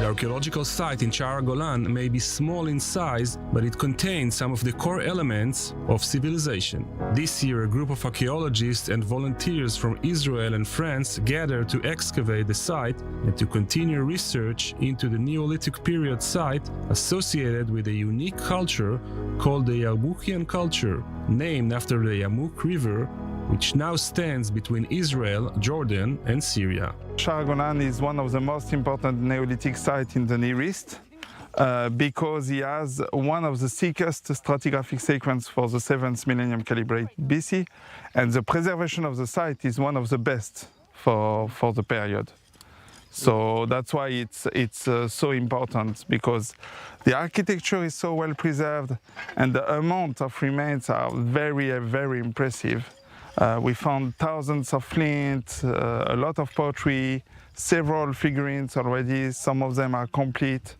The archaeological site in Hagolan may be small in size, but it contains some of the core elements of civilization. This year, a group of archaeologists and volunteers from Israel and France gathered to excavate the site and to continue research into the Neolithic period site associated with a unique culture called the Yarmoukhian culture, named after the Yarmouk River, which now stands between Israel, Jordan, and Syria. Hagolan is one of the most important Neolithic sites in the Near East because he has one of the thickest stratigraphic sequences for the 7th millennium calibrate BC, and the preservation of the site is one of the best for the period. So that's why it's so important, because the architecture is so well preserved and the amount of remains are very, very impressive. We found thousands of flint, a lot of pottery, several figurines already, some of them are complete.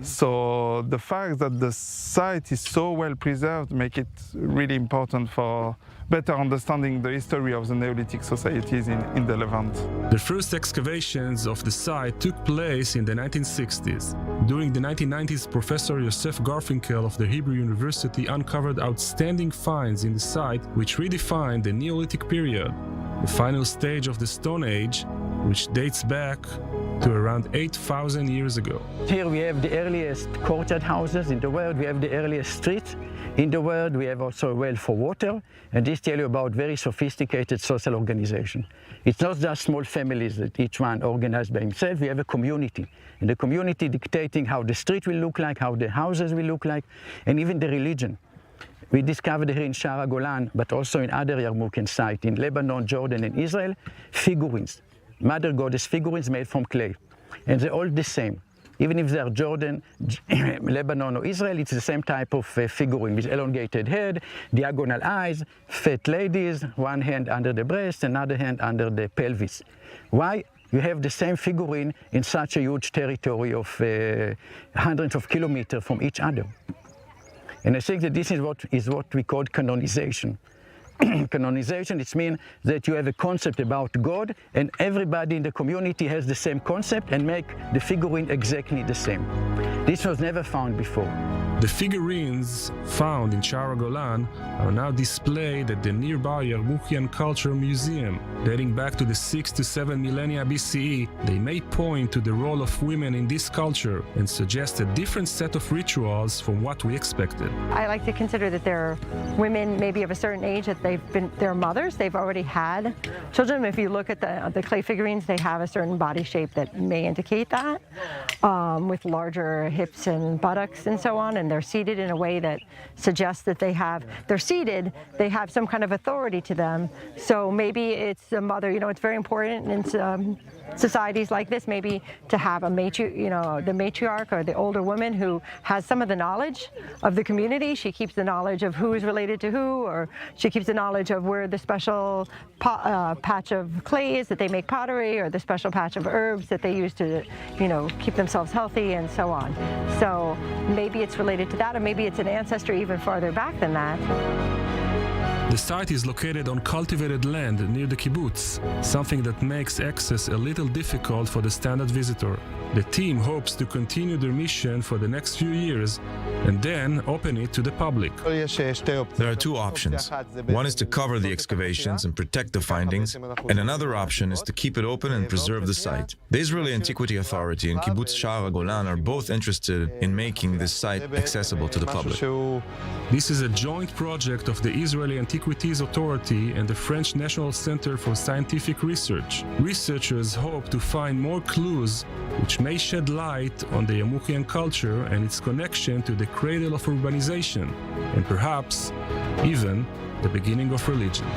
So the fact that the site is so well preserved makes it really important for better understanding the history of the Neolithic societies in the Levant. The first excavations of the site took place in the 1960s. During the 1990s, Professor Yosef Garfinkel of the Hebrew University uncovered outstanding finds in the site which redefined the Neolithic period, the final stage of the Stone Age, which dates back to around 8,000 years ago. Here we have the earliest courtyard houses in the world, we have the earliest streets in the world, we have also a well for water, and this tells you about very sophisticated social organization. It's not just small families that each one organized by himself, we have a community, and the community dictating how the street will look like, how the houses will look like, and even the religion. We discovered here in Shaar Hagolan, but also in other Yarmoukhian sites, in Lebanon, Jordan, and Israel, figurines. Mother goddess figurines made from clay, and they're all the same. Even if they're Jordan, Lebanon, or Israel, it's the same type of figurine with elongated head, diagonal eyes, fat ladies, one hand under the breast, another hand under the pelvis. Why? You have the same figurine in such a huge territory of hundreds of kilometers from each other. And I think that this is what we call canonization. Canonization, it means that you have a concept about God and everybody in the community has the same concept and make the figurine exactly the same. This was never found before. The figurines found in Shaar Hagolan are now displayed at the nearby Yarmoukhian Culture Museum. Dating back to the 6 to 7 millennia BCE, they may point to the role of women in this culture and suggest a different set of rituals from what we expected. I like to consider that they're women maybe of a certain age, that they're mothers, they've already had children. If you look at the clay figurines, they have a certain body shape that may indicate that, with larger hips and buttocks and so on, and they're seated in a way that suggests that they're seated, they have some kind of authority to them. So maybe it's the mother, it's very important in societies like this, maybe to have the matriarch or the older woman who has some of the knowledge of the community. She keeps the knowledge of who is related to who, or she keeps the knowledge of where the special patch of clay is that they make pottery, or the special patch of herbs that they use to, keep themselves healthy and so on. So maybe it's related to that, or maybe it's an ancestry even farther back than that. The site is located on cultivated land near the kibbutz, something that makes access a little difficult for the standard visitor. The team hopes to continue their mission for the next few years and then open it to the public. There are two options. One is to cover the excavations and protect the findings, and another option is to keep it open and preserve the site. The Israeli Antiquity Authority and Kibbutz Shaar Hagolan are both interested in making this site accessible to the public. This is a joint project of the Israeli Antiquities Authority and the French National Center for Scientific Research. Researchers hope to find more clues which may shed light on the Yarmoukhian culture and its connection to the cradle of urbanization, and perhaps even the beginning of religion.